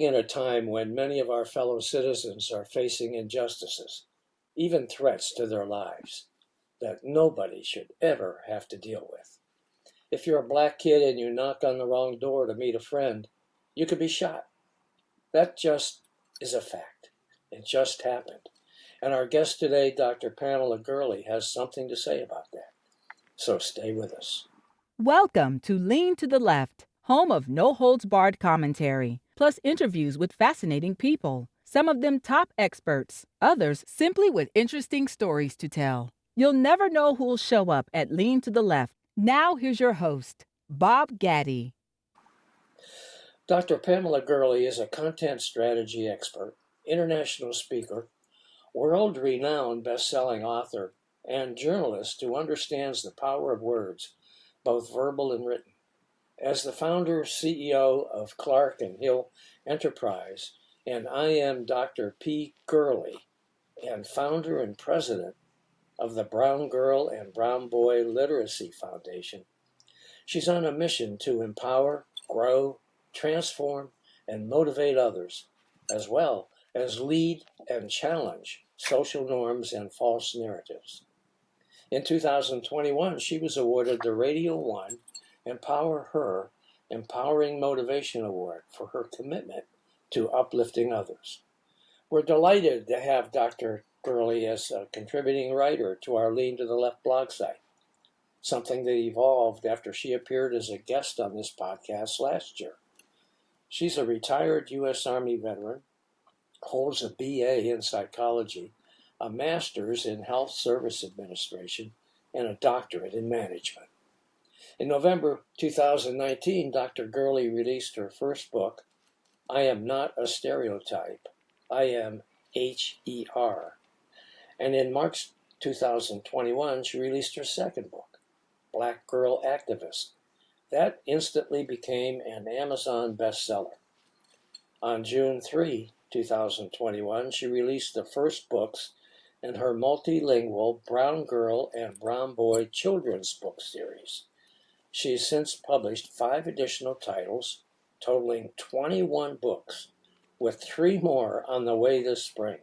living in a time when many of our fellow citizens are facing injustices, even threats to their lives, that nobody should ever have to deal with. If you're a black kid and you knock on the wrong door to meet a friend, you could be shot. That just is a fact. It just happened. And our guest today, Dr. Pamela Gurley, has something to say about that. So stay with us. Welcome to Lean to the Left, home of no-holds-barred commentary, plus interviews with fascinating people, some of them top experts, others simply with interesting stories to tell. You'll never know who'll show up at Lean to the Left. Now here's your host, Bob Gaddy. Dr. Pamela Gurley is a content strategy expert, international speaker, world-renowned best-selling author, and journalist who understands the power of words, both verbal and written. As the founder CEO of Clark and Hill Enterprise and IAMDRPGURLEY, and founder and president of the Brown Girl and Brown Boy Literacy Foundation, she's on a mission to empower, grow, transform, and motivate others, as well as lead and challenge social norms and false narratives. In 2021, she was awarded the Radio 1 Empower Her Empowering Motivation Award for her commitment to uplifting others. We're delighted to have Dr. Gurley as a contributing writer to our Lean to the Left blog site, something that evolved after she appeared as a guest on this podcast last year. She's a retired U.S. Army veteran, holds a BA in psychology, a master's in health service administration, and a doctorate in management. In November 2019, Dr. Gurley released her first book, I Am Not a Stereotype, I Am HER. And in March 2021, she released her second book, Black Girl Activist. That instantly became an Amazon bestseller. On June 3, 2021, she released the first books in her multilingual Brown Girl and Brown Boy children's book series. She's since published 5 additional titles, totaling 21 books, with 3 more on the way this spring.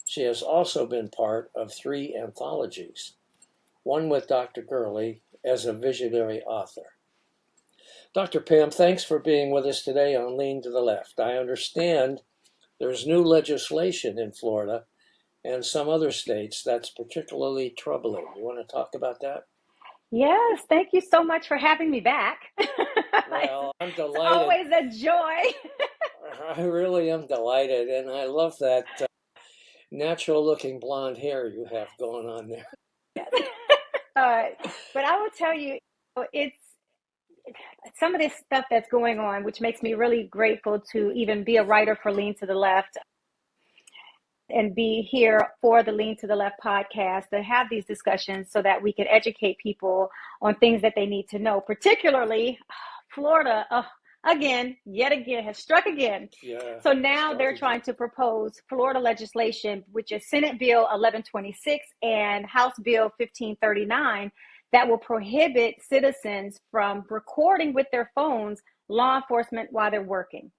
She has also been part of 3 anthologies, one with Dr. Gurley as a visionary author. Dr. Pam, thanks for being with us today on Lean to the Left. I understand there's new legislation in Florida and some other states that's particularly troubling. You want to talk about that? Yes, thank you so much for having me back. Well, I'm delighted. It's always a joy. I really am delighted, and I love that natural-looking blonde hair you have going on there. But I will tell you, it's some of this stuff that's going on, which makes me really grateful to even be a writer for Lean to the Left and be here for the Lean to the Left podcast to have these discussions so that we can educate people on things that they need to know, particularly Florida, yet again, has struck again. Yeah, so now they're trying to propose Florida legislation, which is Senate Bill 1126 and House Bill 1539, that will prohibit citizens from recording with their phones law enforcement while they're working.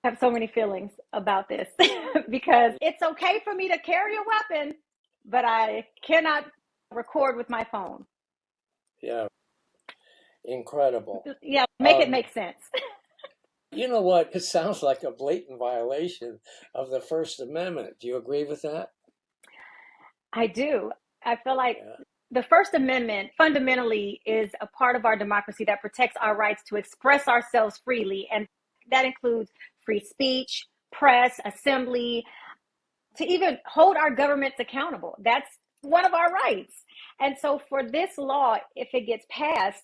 I have so many feelings about this because it's okay for me to carry a weapon, but I cannot record with my phone. Yeah, incredible. Yeah, it make sense. You know what? It sounds like a blatant violation of the First Amendment. Do you agree with that? I do. I feel like the First Amendment fundamentally is a part of our democracy that protects our rights to express ourselves freely. And that includes free speech, press, assembly, to even hold our governments accountable. That's one of our rights. And so for this law, if it gets passed,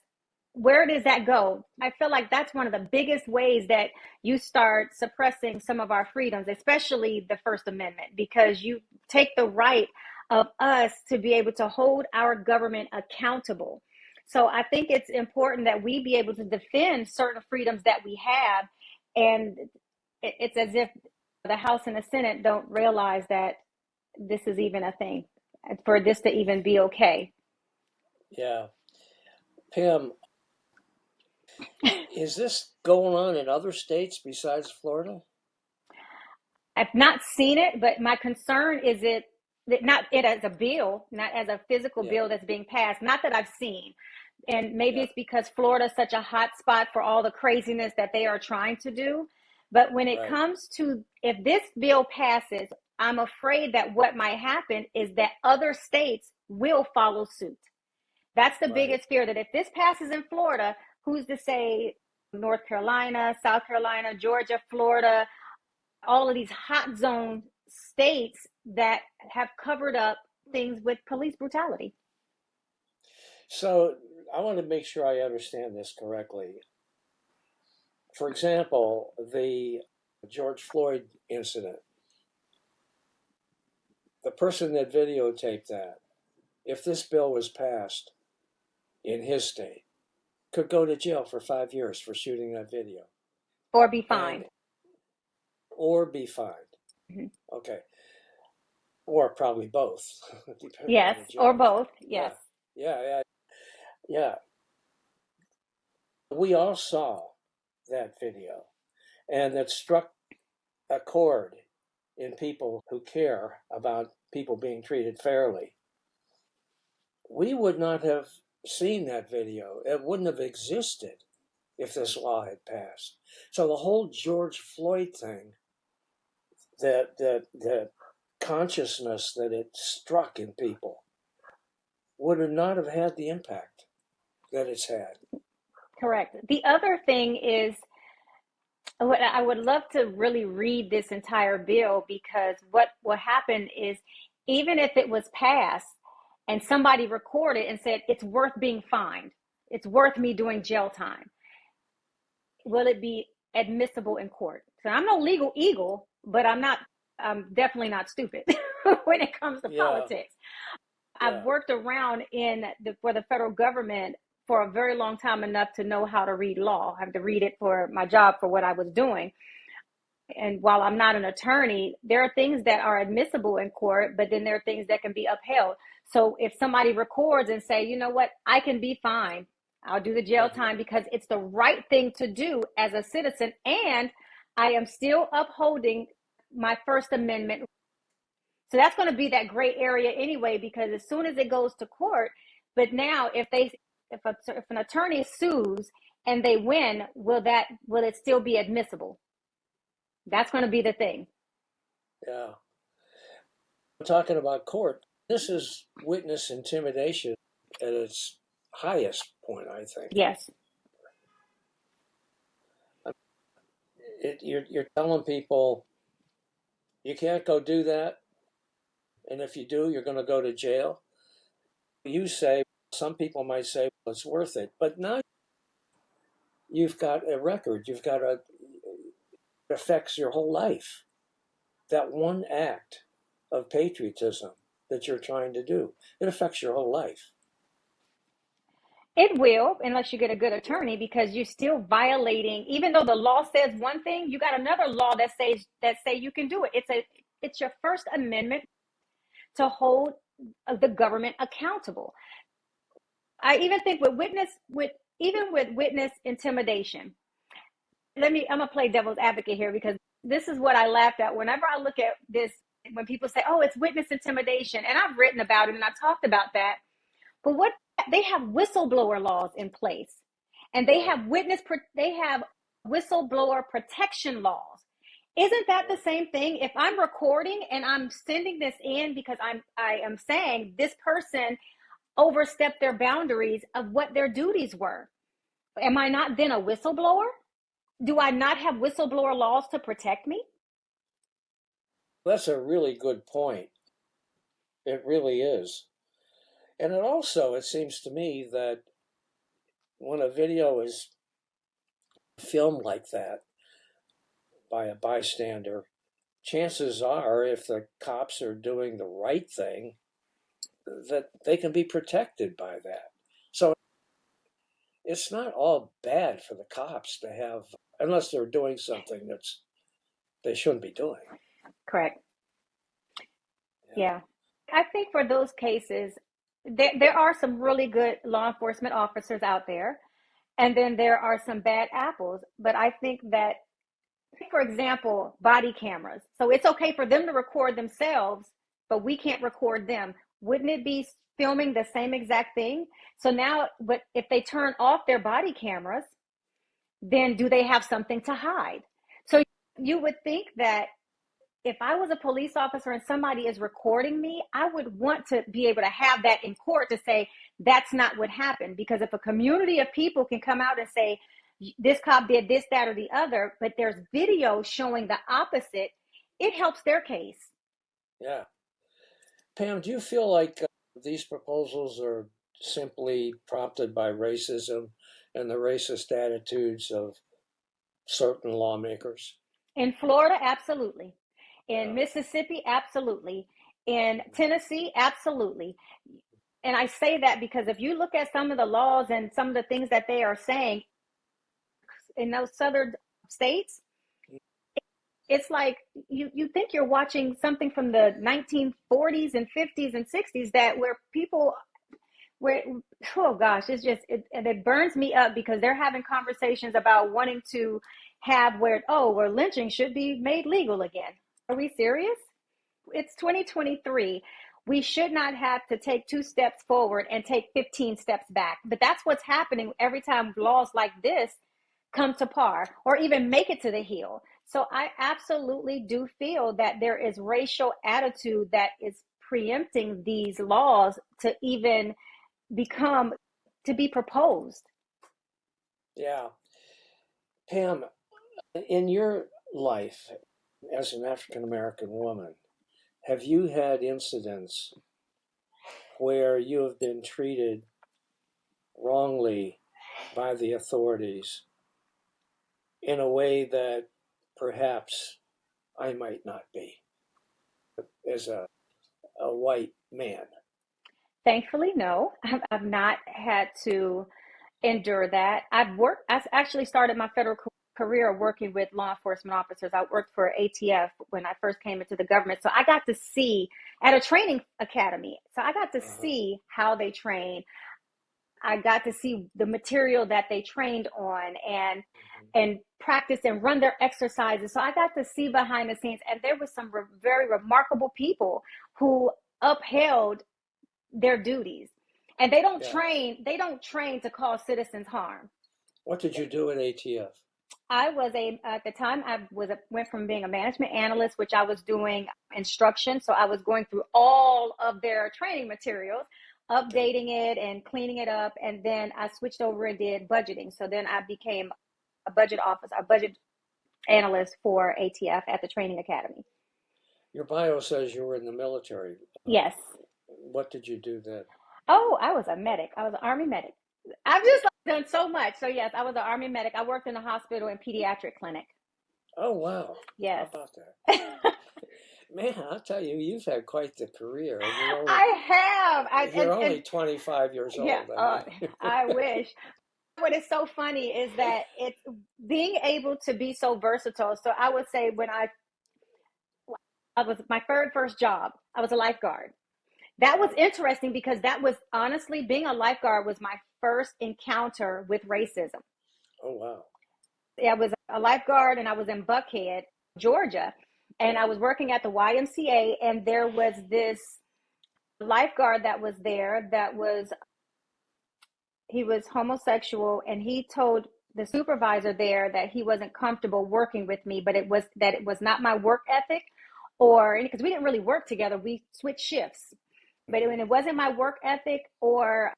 where does that go? I feel like that's one of the biggest ways that you start suppressing some of our freedoms, especially the First Amendment, because you take the right of us to be able to hold our government accountable. So I think it's important that we be able to defend certain freedoms that we have. And it's as if the House and the Senate don't realize that this is even a thing, for this to even be okay. Yeah. Pam, Is this going on in other states besides Florida? I've not seen it, but my concern is not it as a bill, not as a physical Yeah, bill that's being passed, not that I've seen. And maybe yeah, it's because Florida is such a hot spot for all the craziness that they are trying to do. But when it right, comes to, if this bill passes, I'm afraid that what might happen is that other states will follow suit. That's the right. biggest fear, that if this passes in Florida, who's to say North Carolina, South Carolina, Georgia, Florida, all of these hot zone states that have covered up things with police brutality. So I want to make sure I understand this correctly. For example, the George Floyd incident, the person that videotaped that, if this bill was passed in his state, could go to jail for 5 years for shooting that video Or be and fined. or be fined. Mm-hmm. Okay. Or probably both, depending on Yes, the or judge. both. Yes. Yeah, yeah, yeah, yeah. We all saw that video, and it struck a chord in people who care about people being treated fairly. We would not have seen that video. It wouldn't have existed if this law had passed. So the whole George Floyd thing, that consciousness that it struck in people, would have not have had the impact that it's had. Correct. The other thing is, what I would love to really read this entire bill, because what will happen is, even if it was passed and somebody recorded and said it's worth being fined, it's worth me doing jail time, will it be admissible in court? So I'm no legal eagle, but I'm definitely not stupid when it comes to Yeah, politics. I've yeah, worked around for the federal government for a very long time, enough to know how to read law. I have to read it for my job, for what I was doing. And while I'm not an attorney, there are things that are admissible in court, but then there are things that can be upheld. So if somebody records and say, you know what, I can be fined, I'll do the jail uh-huh, time because it's the right thing to do as a citizen, and I am still upholding my First Amendment. So that's going to be that gray area anyway, because as soon as it goes to court, but now if an attorney sues and they win, will it still be admissible? That's going to be the thing. yeah. Talking about court, this is witness intimidation at its highest point, I think. Yes. You're telling people you can't go do that, and if you do, you're going to go to jail. You say, some people might say, well, it's worth it, but now you've got a record. It affects your whole life. That one act of patriotism that you're trying to do, it affects your whole life. It will, unless you get a good attorney, because you're still violating. Even though the law says one thing, you got another law that say you can do it. It's your First Amendment to hold the government accountable. I even think with witness intimidation. I'm gonna play devil's advocate here, because this is what I laughed at whenever I look at this. When people say, "Oh, it's witness intimidation," and I've written about it and I talked about that. But what they have whistleblower laws in place, and Right, they have whistleblower protection laws. Isn't that the right. same thing? If I'm recording and I'm sending this in because I am saying this person overstepped their boundaries of what their duties were, am I not then a whistleblower? Do I not have whistleblower laws to protect me? That's a really good point. It really is. And it seems to me that when a video is filmed like that by a bystander, chances are, if the cops are doing the right thing, that they can be protected by that. So it's not all bad for the cops to have, unless they're doing something they shouldn't be doing. Correct. Yeah, Yeah. I think for those cases, there are some really good law enforcement officers out there. And then there are some bad apples. But I think that, for example, body cameras. So it's okay for them to record themselves, but we can't record them. Wouldn't it be filming the same exact thing? So now, but if they turn off their body cameras, then do they have something to hide? So you would think that if I was a police officer and somebody is recording me, I would want to be able to have that in court to say that's not what happened. Because if a community of people can come out and say, this cop did this, that, or the other, but there's video showing the opposite, it helps their case. Yeah. Pam, do you feel like these proposals are simply prompted by racism and the racist attitudes of certain lawmakers? In Florida, absolutely. In Mississippi, absolutely. In Tennessee, absolutely. And I say that because if you look at some of the laws and some of the things that they are saying in those southern states, it's like you think you're watching something from the 1940s and 50s and 60s where people, oh gosh, it burns me up because they're having conversations about wanting to have where lynching should be made legal again. Are we serious? It's 2023. We should not have to take 2 steps forward and take 15 steps back. But that's what's happening every time laws like this come to par or even make it to the Hill. So I absolutely do feel that there is racial attitude that is preempting these laws to even to be proposed. Yeah. Pam, in your life as an African American woman, have you had incidents where you have been treated wrongly by the authorities in a way that perhaps I might not be as a white man? Thankfully, no. I've not had to endure that. I actually started my federal career working with law enforcement officers. I worked for ATF when I first came into the government. So I got to see at a training academy. So I got to see how they train. I got to see the material that they trained on and practice and run their exercises. So I got to see behind the scenes, and there was some very remarkable people who upheld their duties. And they don't train to cause citizens harm. What did you do at ATF? I was at the time went from being a management analyst, which I was doing instruction. So I was going through all of their training materials, updating it and cleaning it up. And then I switched over and did budgeting. So then I became a budget analyst for ATF at the training academy. Your bio says you were in the military. Yes. What did you do then? Oh, I was a medic. I was an Army medic. I've just done so much. So yes, I was an Army medic. I worked in a hospital and pediatric clinic. Oh, wow. Yes. How about that? Man, I'll tell you, you've had quite the career. I have. You're only 25 years old. Yeah, I wish. What is so funny is that it's being able to be so versatile. So I would say when I was my first job, I was a lifeguard. That was interesting because that was honestly, being a lifeguard was my first encounter with racism. Oh, wow. I was a lifeguard and I was in Buckhead, Georgia, and I was working at the YMCA, and there was this lifeguard that was there he was homosexual, and he told the supervisor there that he wasn't comfortable working with me, but it was not my work ethic, or because we didn't really work together, we switched shifts. But when it wasn't my work ethic or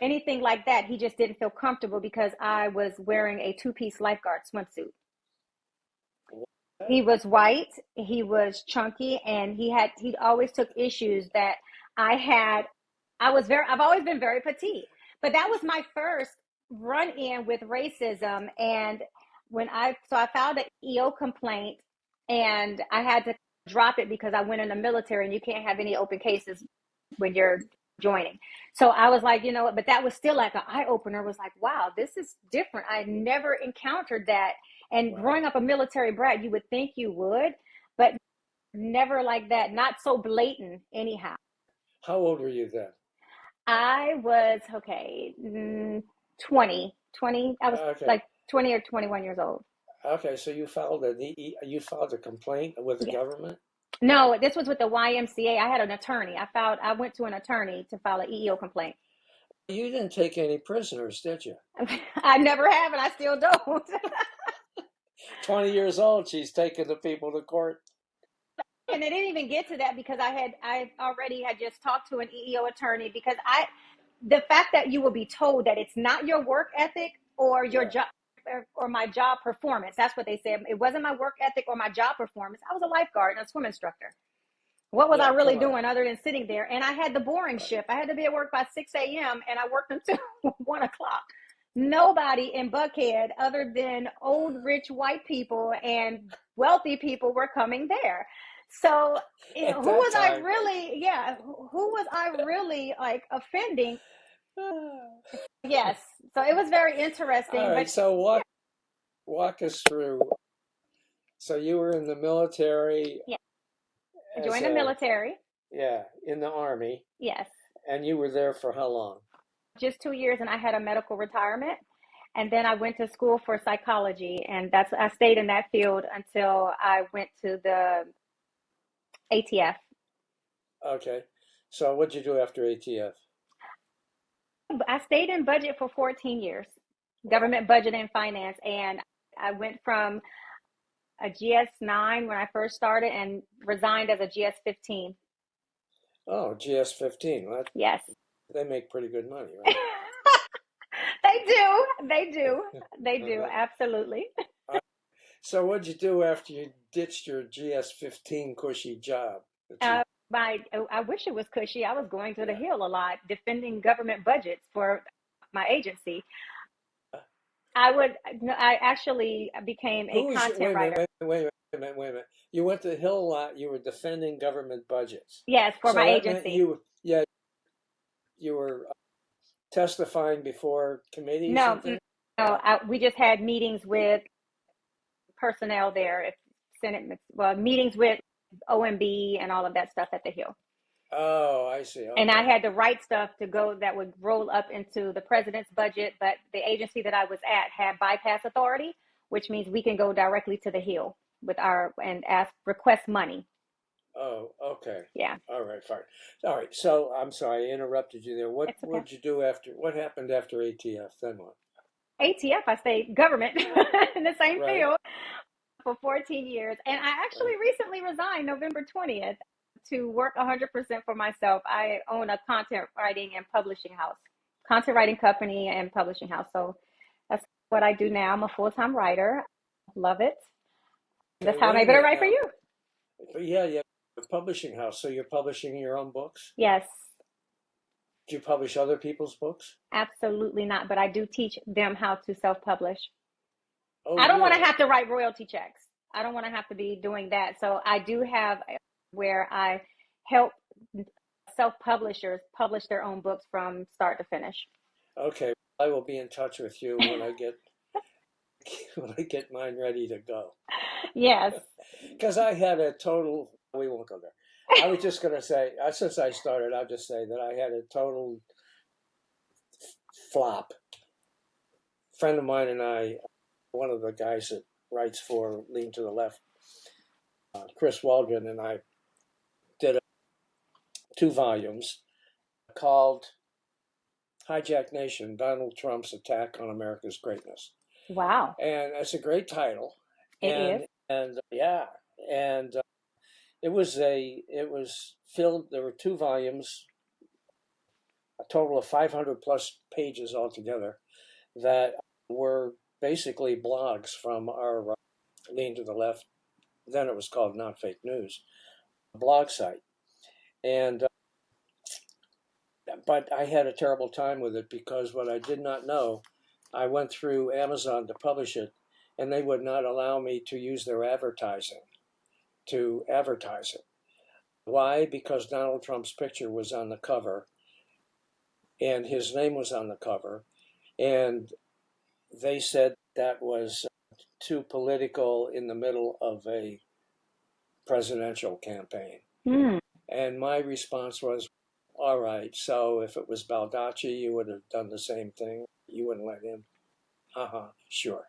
anything like that, he just didn't feel comfortable because I was wearing a 2-piece lifeguard swimsuit. He was white, he was chunky, and he always took issues that I've always been very petite, but that was my first run in with racism. And I filed an EO complaint, and I had to drop it because I went in the military and you can't have any open cases when you're joining. So I was like, but that was still like an eye opener. Was like, wow, this is different. I never encountered that. And growing up a military brat, you would think you would, but never like that. Not so blatant anyhow. How old were you then? I was, 20. I was Okay. like 20 or 21 years old. Okay, so you filed a complaint with the Yes. government? No, this was with the YMCA. I had an attorney. I went to an attorney to file an EEO complaint. You didn't take any prisoners, did you? I never have, and I still don't. 20 years old, she's taking the people to court. And it didn't even get to that because I already had just talked to an EEO attorney because the fact that you will be told that it's not your work ethic or your job or my job performance. That's what they said. It wasn't my work ethic or my job performance. I was a lifeguard and a swim instructor. What was I really doing other than sitting there? And I had the boring shift. I had to be at work by 6 a.m. and I worked until 1 o'clock. Nobody in Buckhead other than old rich white people and wealthy people were coming there. So who was I really like offending? Yes. So it was very interesting. All right, so walk us through. So you were in the military. Yeah. I joined the military. Yeah, in the Army. Yes. And you were there for how long? Just 2 years, and I had a medical retirement. And then I went to school for psychology, and I stayed in that field until I went to the ATF. Okay. So what'd you do after ATF? I stayed in budget for 14 years, government budget and finance. And I went from a GS-9 when I first started and resigned as a GS-15. Oh, GS-15. Well, yes. They make pretty good money, right? They do. Absolutely. So what'd you do after you ditched your GS-15 cushy job? I wish it was cushy. I was going to the Hill a lot, defending government budgets for my agency. I actually became a content writer. Wait a minute. You went to the Hill a lot. You were defending government budgets. Yes, for my agency. You were testifying before committees. No. We just had meetings with personnel there, meetings with OMB and all of that stuff at the Hill. Oh, I see. Okay. And I had to write stuff that would roll up into the president's budget, but the agency that I was at had bypass authority, which means we can go directly to the Hill and request money. Oh, okay. Yeah. All right, fine. All right. So I'm sorry, I interrupted you there. What did you do what happened after ATF? Then what? ATF, I stayed government in the same field for 14 years. And I actually recently resigned November 20th to work 100% for myself. I own a content writing company and publishing house. So that's what I do now. I'm a full-time writer. Love it. That's how I'm able to write for you. Yeah. A publishing house. So you're publishing your own books? Yes. Do you publish other people's books? Absolutely not, but I do teach them how to self-publish. Oh, I don't want to have to write royalty checks. I don't want to have to be doing that. So I do have where I help self-publishers publish their own books from start to finish. Okay, I will be in touch with you when I get mine ready to go. Yes. Because I had a total. We won't go there. I was just going to say, since I started, I'll just say that I had a total flop. A friend of mine and I, one of the guys that writes for Lean to the Left, Chris Waldron, and I did 2 volumes called Hijacked Nation, Donald Trump's Attack on America's Greatness. Wow. And it's a great title. It is. And it was filled, there were 2 volumes, a total of 500 plus pages altogether, that were basically blogs from our Lean to the Left, then it was called Not Fake News, blog site. And but I had a terrible time with it because what I did not know, I went through Amazon to publish it, and they would not allow me to use their advertising to advertise it. Why? Because Donald Trump's picture was on the cover, and his name was on the cover, and they said that was too political in the middle of a presidential campaign. And my response was, all right, so if it was Baldacci, you would have done the same thing. You wouldn't let him. Sure.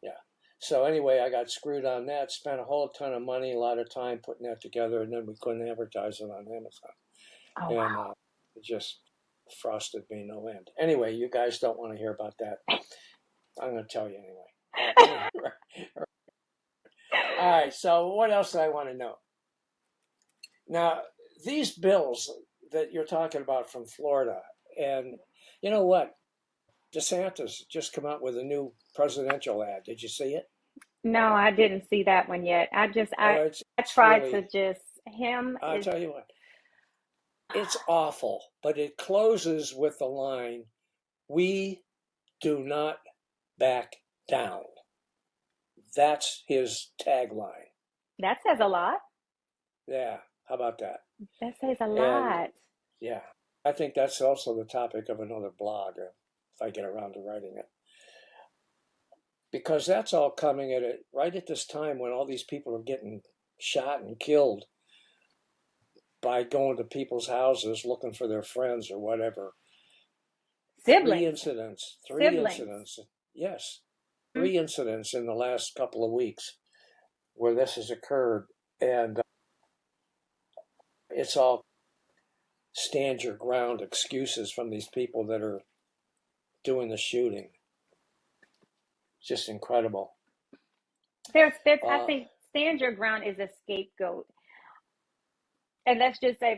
Yeah. So anyway, I got screwed on that, spent a whole ton of money, a lot of time putting that together, and then we couldn't advertise it on Amazon. Oh, And wow. it just frosted me no end. Anyway, you guys don't want to hear about that. I'm going to tell you anyway. All right, so what else do I want to know? Now, these bills that you're talking about from Florida, and you know what? DeSantis just come out with a new presidential ad. Did you see it? No, I didn't see that one yet. I It's tried to really, just him I'll is tell you what, it's awful, but it closes with the line, "We do not back down." That's his tagline. that says a lot. Yeah, how about that? That says a And lot. yeah, I think that's also the topic of another blog if I get around to writing it. Because that's all coming at it right at this time when all these people are getting shot and killed by going to people's houses looking for their friends or whatever. Three Siblings. incidents. Three Siblings. incidents. Yes. 3 incidents in the last couple of weeks where this has occurred. And it's all stand your ground excuses from these people that are doing the shooting. It's just incredible. I think stand your ground is a scapegoat. And let's just say,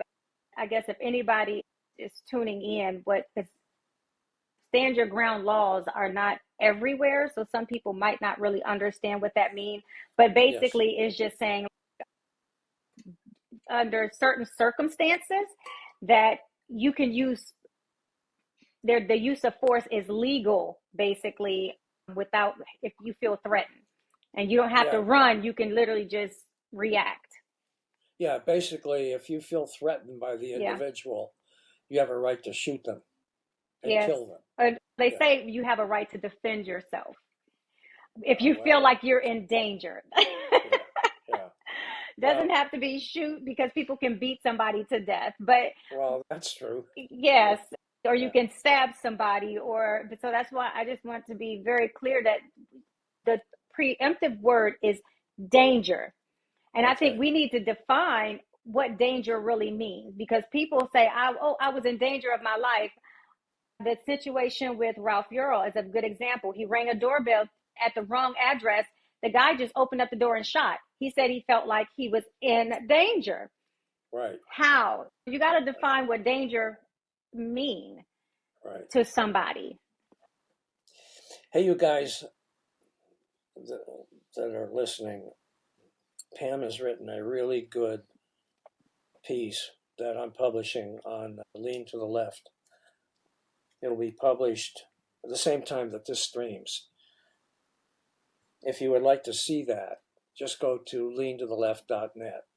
I guess if anybody is tuning in, what the stand your ground laws are not everywhere. So some people might not really understand what that means. But Yes. basically, it's just saying under certain circumstances that you can use the use of force is legal, basically, without if you feel threatened. And you don't have to Yeah. run, you can literally just react. Yeah, basically, if you feel threatened by the Yeah. individual, you have a right to shoot them and Yes. kill them. They Yeah. say you have a right to defend yourself if you Well, feel like you're in danger. yeah. Doesn't have to be shoot because people can beat somebody to death, but Well, that's true. yes, or you Yeah. can stab somebody, or so that's why I just want to be very clear that the preemptive word is danger. And I think Okay. we need to define what danger really means, because people say, I was in danger of my life. The situation with Ralph Earl is a good example. He rang a doorbell at the wrong address. The guy just opened up the door and shot. He said he felt like he was in danger. Right. How? You got to define what danger mean Right. to somebody. Hey, you guys that are listening, Pam has written a really good piece that I'm publishing on Lean to the Left. It'll be published at the same time that this streams. If you would like to see that, just go to leantotheleft.net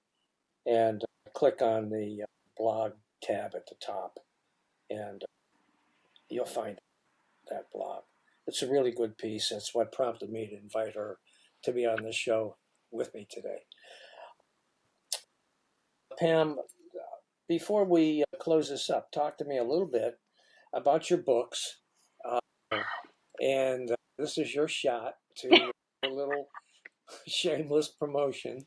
and click on the blog tab at the top, and you'll find that blog. It's a really good piece. It's what prompted me to invite her to be on this show with me today. Pam, before we close this up, talk to me a little bit about your books. And this is your shot to a little shameless promotion.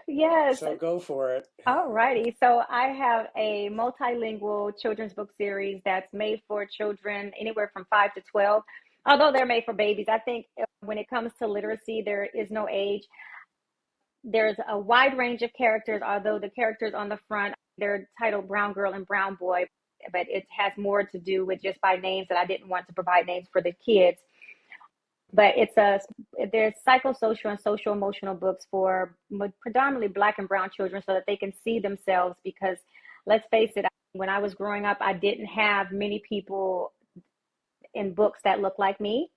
Yes. So go for it. All righty. So I have a multilingual children's book series that's made for children anywhere from 5 to 12. Although they're made for babies, I think when it comes to literacy, there is no age. There's a wide range of characters, although the characters on the front, they're titled Brown Girl and Brown Boy, but it has more to do with just by names that I didn't want to provide names for the kids. But there's psychosocial and social emotional books for predominantly Black and brown children so that they can see themselves, because let's face it, when I was growing up, I didn't have many people in books that look like me.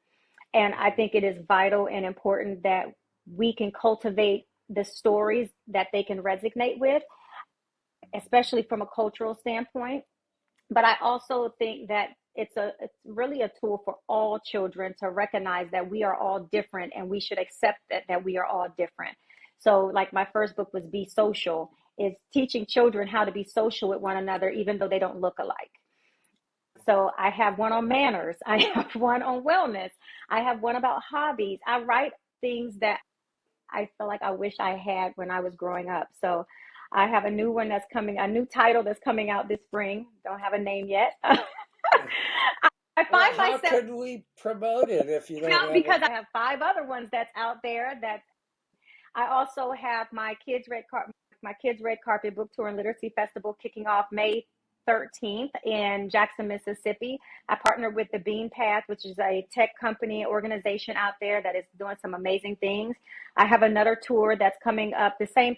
And I think it is vital and important that we can cultivate the stories that they can resonate with, especially from a cultural standpoint. But I also think that it's really a tool for all children to recognize that we are all different, and we should accept that we are all different. So like my first book was Be Social, is teaching children how to be social with one another, even though they don't look alike. So I have one on manners. I have one on wellness. I have one about hobbies. I write things that I feel like I wish I had when I was growing up. So I have a new one that's coming, a new title that's coming out this spring. Don't have a name yet. I Well, find how myself, could we promote it if you don't well, have because it? I have 5 other ones that's out there. That I also have my kids red carpet book tour and literacy festival kicking off May 13th in Jackson, Mississippi. I partnered with the Bean Path, which is a tech company organization out there that is doing some amazing things. I have another tour that's coming up the same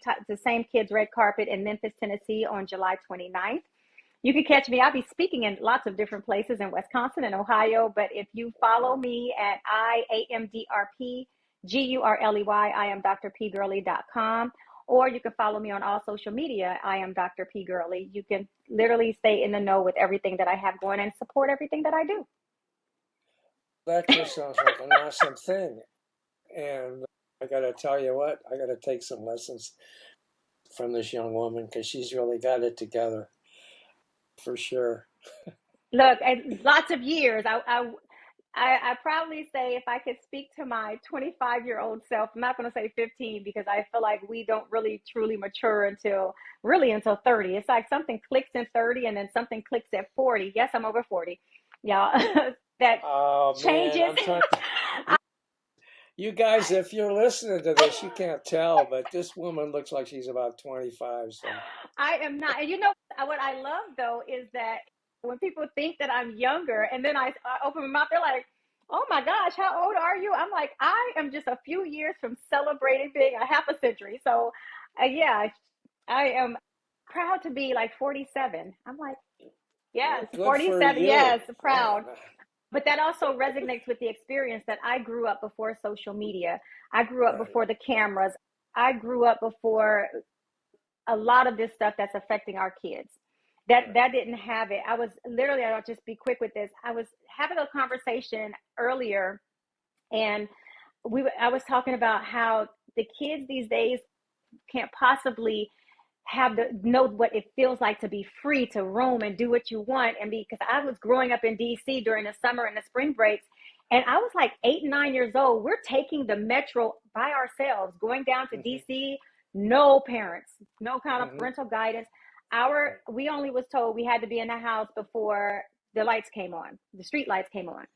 kids red carpet in Memphis, Tennessee on July 29th. You can catch me. I'll be speaking in lots of different places in Wisconsin and Ohio. But if you follow me at IAMDRPGURLEY, I am drpgurley.com, or you can follow me on all social media. I am Dr. P. Gurley. You can literally stay in the know with everything that I have going and support everything that I do. That just sounds like an awesome thing. And I got to tell you what, I got to take some lessons from this young woman because she's really got it together for sure. Look, lots of years. I probably say if I could speak to my 25-year-old self, I'm not going to say 15 because I feel like we don't really truly mature until 30. It's like something clicks in 30 and then something clicks at 40. Yes, I'm over 40. Y'all, that Oh man, changes. I'm trying. You guys, if you're listening to this, you can't tell, but this woman looks like she's about 25. So I am not. And you know what I love though is that when people think that I'm younger and then I open my mouth, they're like, "Oh my gosh, how old are you?" I'm like, "I am just a few years from celebrating being a half a century." So, yeah, I am proud to be like 47. I'm like, yes, well, good for 47. you, Yes, man. proud. But that also resonates with the experience that I grew up before social media. I grew up Right. before the cameras. I grew up before a lot of this stuff that's affecting our kids. Right. That didn't have it. I was literally, I'll just be quick with this. I was having a conversation earlier, and I was talking about how the kids these days can't possibly know what it feels like to be free to roam and do what you want. And because I was growing up in DC during the summer and the spring breaks, and I was like 8 and 9 years old. We're taking the metro by ourselves, going down to Mm-hmm. DC, no parents, no kind of Mm-hmm. parental guidance. Right. We only was told we had to be in the house before the lights came on, the street lights came on.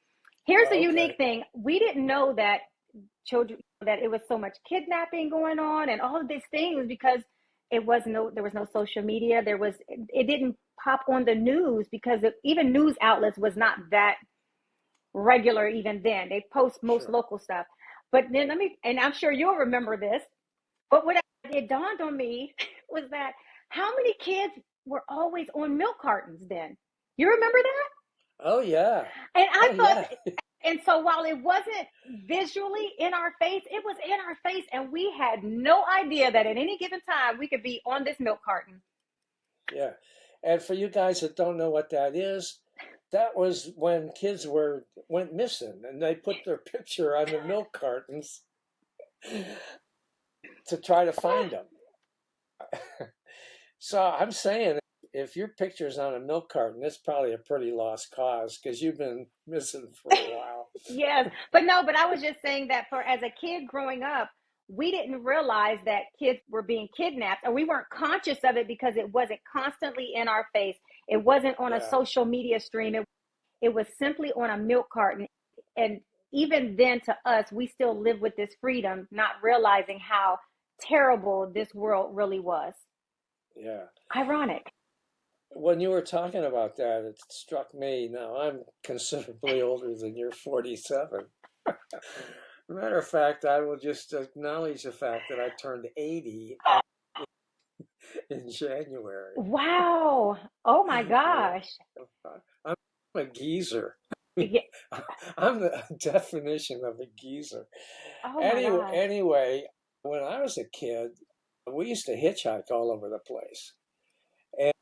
Here's the unique Okay. thing. We didn't know that that it was so much kidnapping going on and all of these things because there was no social media. It didn't pop on the news because even news outlets was not that regular even then. They post most Sure. local stuff. But then and I'm sure you'll remember this, but what it dawned on me was that how many kids were always on milk cartons then? You remember that? Oh yeah. And I Oh thought, yeah. and so while it wasn't visually in our face, it was in our face, and we had no idea that at any given time we could be on this milk carton. Yeah. And for you guys that don't know what that is, that was when kids went missing and they put their picture on the milk cartons to try to find them. So I'm saying if your picture's on a milk carton, it's probably a pretty lost cause because you've been missing for a while. Yes, but no, but I was just saying that for as a kid growing up, we didn't realize that kids were being kidnapped, or we weren't conscious of it because it wasn't constantly in our face. It wasn't on a Yeah. social media stream. It was simply on a milk carton. And even then, to us, we still live with this freedom, not realizing how terrible this world really was. Yeah. Ironic. When you were talking about that, it struck me. Now, I'm considerably older than you're 47. Matter of fact, I will just acknowledge the fact that I turned 80 in January. Wow. Oh my Yeah. gosh. I'm a geezer. Yeah. I'm the definition of a geezer. Oh my Anyway, gosh. anyway, when I was a kid, we used to hitchhike all over the place. And,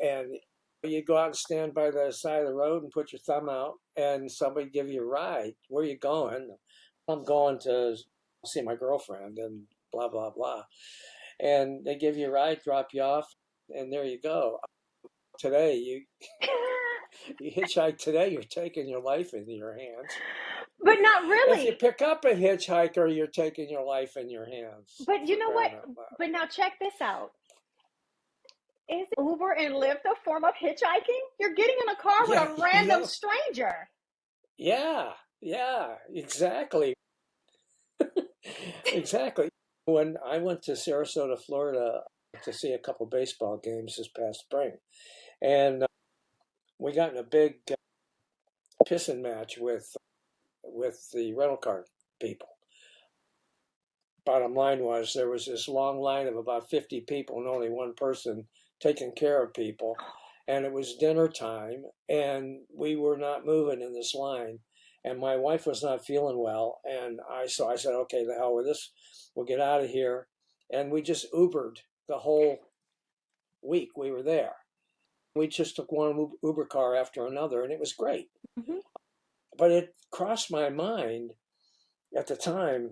and you go out and stand by the side of the road and put your thumb out, and somebody give you a ride. Where are you going? I'm going to see my girlfriend, and blah, blah, blah. And they give you a ride, drop you off, and there you go. Today, You hitchhike today, you're taking your life into your hands. But not If you really. pick up a hitchhiker, you're taking your life in your hands. But you For know what? crying out loud. But now check this out. Is Uber and Lyft a form of hitchhiking? You're getting in a car with Yeah, a random stranger. yeah, exactly. Exactly. When I went to Sarasota, Florida to see a couple baseball games this past spring, and we got in a big pissing match with the rental car people. Bottom line was there was this long line of about 50 people and only one person taking care of people. And it was dinner time and we were not moving in this line. And my wife was not feeling well. And so I said, okay, the hell with this. We'll get out of here. And we just Ubered the whole week we were there. We just took one Uber car after another and it was great. Mm-hmm. But it crossed my mind at the time,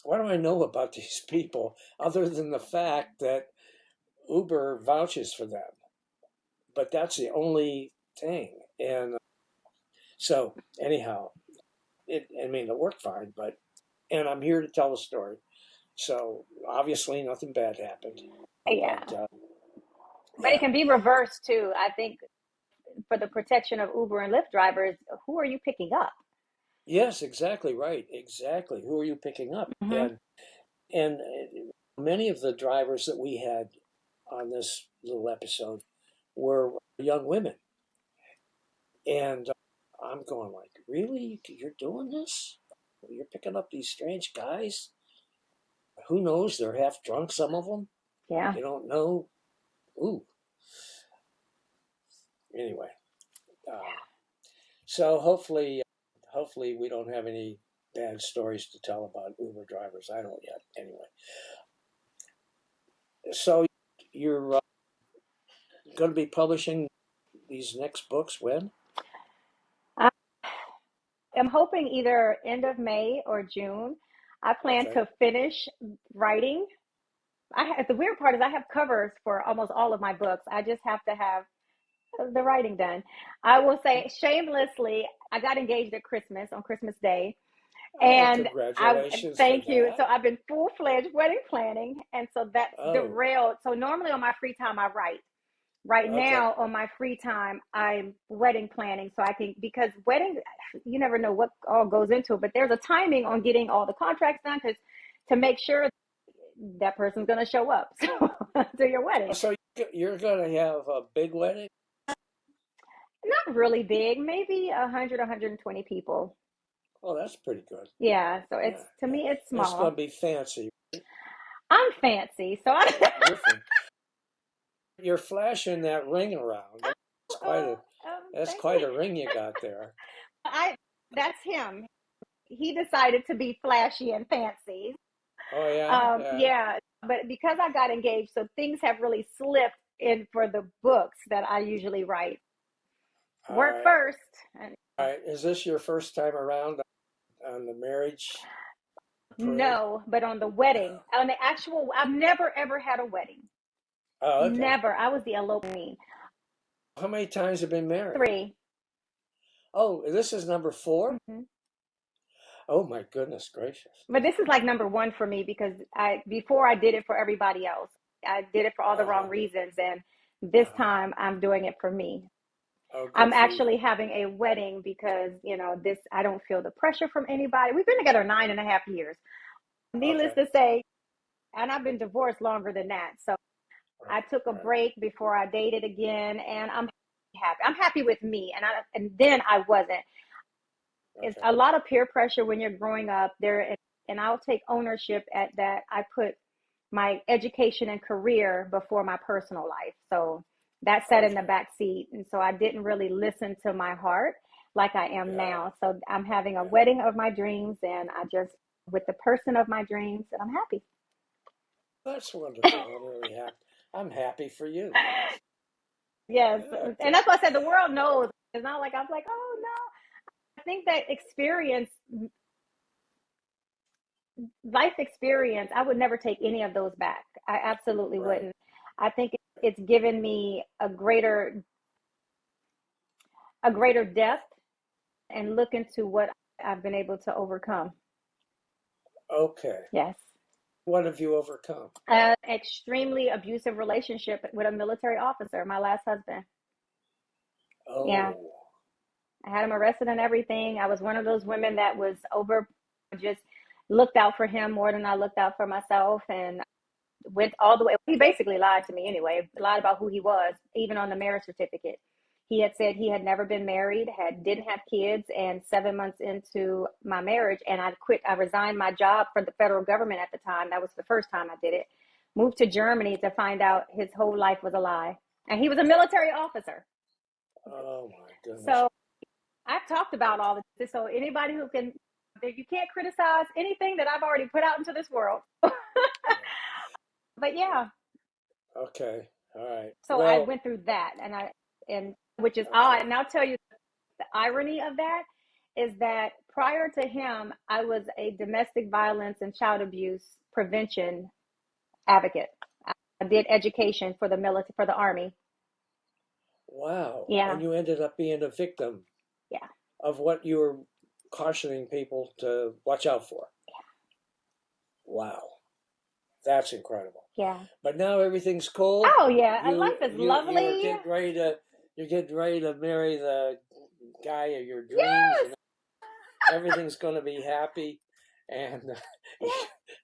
what do I know about these people other than the fact that Uber vouches for them? But that's the only thing. And so, anyhow, it worked fine, and I'm here to tell the story. So, obviously, nothing bad happened. Yeah. But But it can be reversed too. I think for the protection of Uber and Lyft drivers, who are you picking up? yes, exactly right. Exactly. Who are you picking up? Mm-hmm. And many of the drivers that we had on this little episode were young women. And I'm going like, really? You're doing this? You're picking up these strange guys? Who knows? They're half drunk, some of them. Yeah. You don't know. Ooh. Anyway, so hopefully we don't have any bad stories to tell about Uber drivers. I don't yet. Anyway, so you're going to be publishing these next books when? I'm hoping either end of May or June. I plan Okay. to finish writing. The weird part is I have covers for almost all of my books. I just have to have the writing done. I will say shamelessly, I got engaged at Christmas on Christmas Day. Oh, And I congratulations for thank you. So that. I've been full-fledged wedding planning. And so that's Oh, derailed. So normally on my free time, I write. Right okay. now on my free time, I'm wedding planning so I can, because wedding, you never know what all goes into it, but there's a timing on getting all the contracts done to make sure that person's going to show up to your wedding. So you're going to have a big wedding? Not really big, maybe 100, 120 people. Oh, that's pretty good. Yeah, so Yeah, to yeah. me, it's It's going small. to be fancy. I'm fancy, so You're you're flashing that ring around. That's quite oh, a that's thank quite you. a ring you got there. I That's him. He decided to be flashy and fancy. Oh yeah, yeah. Yeah, but because I got engaged, so things have really slipped in for the books that I usually write. All Work right, first. And all right. Is this your first time around on the marriage parade? no, but on the wedding, on the actual, I've never ever had a wedding. Oh, okay. Never. I was the eloping. How many times have you been married? 3. Oh, this is number 4? Hmm. Oh my goodness gracious. But this is like number 1 for me because before I did it for everybody else. I did it for all the wrong Uh-huh. reasons, and this Uh-huh. time I'm doing it for me. Oh, I'm good for you. actually having a wedding because, this, I don't feel the pressure from anybody. We've been together 9.5 years. Needless Okay. to say, and I've been divorced longer than that. So Right. I took a Right. break before I dated again, and I'm happy. I'm happy with me, and then I wasn't. It's Okay. a lot of peer pressure when you're growing up there, and I'll take ownership at that. I put my education and career before my personal life, so that sat in the Okay. back seat, and so I didn't really listen to my heart like I am Yeah. now. So I'm having a Yeah. wedding of my dreams, and I just with the person of my dreams, and I'm happy. That's wonderful. I'm really happy. I'm happy for you. Yes, Yeah. and that's why I said the world knows. It's not like I'm like, oh no. I think that life experience, I would never take any of those back. I absolutely Right. wouldn't. I think it's given me a greater a greater depth and look into what I've been able to overcome. Okay. Yes. What have you overcome? Extremely abusive relationship with a military officer, my last husband. Oh. Yeah. I had him arrested and everything. I was one of those women that was just looked out for him more than I looked out for myself, and went all the way. He basically lied to me anyway, lied about who he was, even on the marriage certificate. He had said he had never been married, didn't have kids, and 7 months into my marriage, and I resigned my job for the federal government at the time. That was the first time I did it. Moved to Germany to find out his whole life was a lie. And he was a military officer. Oh my goodness. So I've talked about all of this. So anybody you can't criticize anything that I've already put out into this world. But yeah. Okay. All right. So I went through that, and which is odd. And I'll tell you, the irony of that is that prior to him, I was a domestic violence and child abuse prevention advocate. I did education for the Army. Wow. Yeah. And you ended up being a victim. Yeah. Of what you were cautioning people to watch out for. Yeah. Wow. That's incredible. Yeah. But now everything's cool. Oh yeah, life is lovely. You're getting ready to marry the guy of your dreams. Yes. And everything's going to be happy, and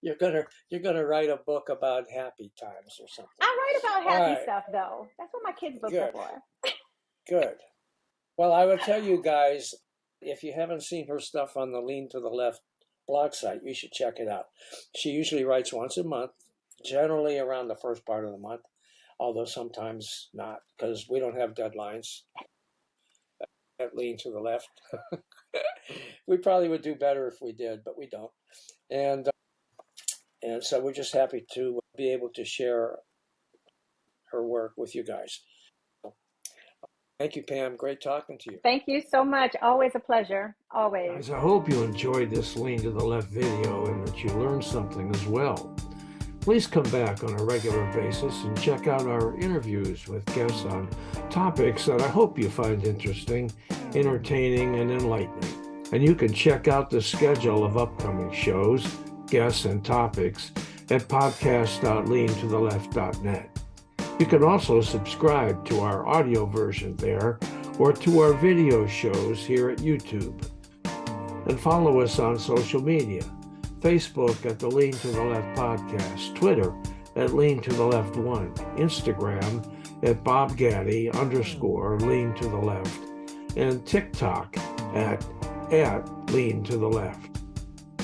you're gonna write a book about happy times or something. I write about happy stuff though. That's what my kids' books are for. Good. Well, I would tell you guys, if you haven't seen her stuff on the Lean to the Left blog site, you should check it out. She usually writes once a month, generally around the first part of the month, although sometimes not, because we don't have deadlines at Lean to the Left. We probably would do better if we did, but we don't. And so we're just happy to be able to share her work with you guys. Thank you, Pam. Great talking to you. Thank you so much. Always a pleasure. Always. Guys, I hope you enjoyed this Lean to the Left video and that you learned something as well. Please come back on a regular basis and check out our interviews with guests on topics that I hope you find interesting, entertaining, and enlightening. And you can check out the schedule of upcoming shows, guests, and topics at podcast.leantotheleft.net. You can also subscribe to our audio version there or to our video shows here at YouTube. And follow us on social media, Facebook at the Lean to the Left Podcast, Twitter at Lean to the Left 1, Instagram at BobGaddy_Lean to the Left, and TikTok at Lean to the Left.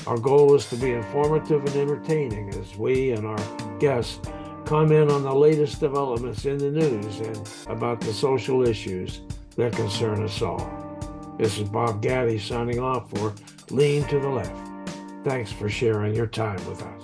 Our goal is to be informative and entertaining as we and our guests comment on the latest developments in the news and about the social issues that concern us all. This is Bob Gaddy signing off for Lean to the Left. Thanks for sharing your time with us.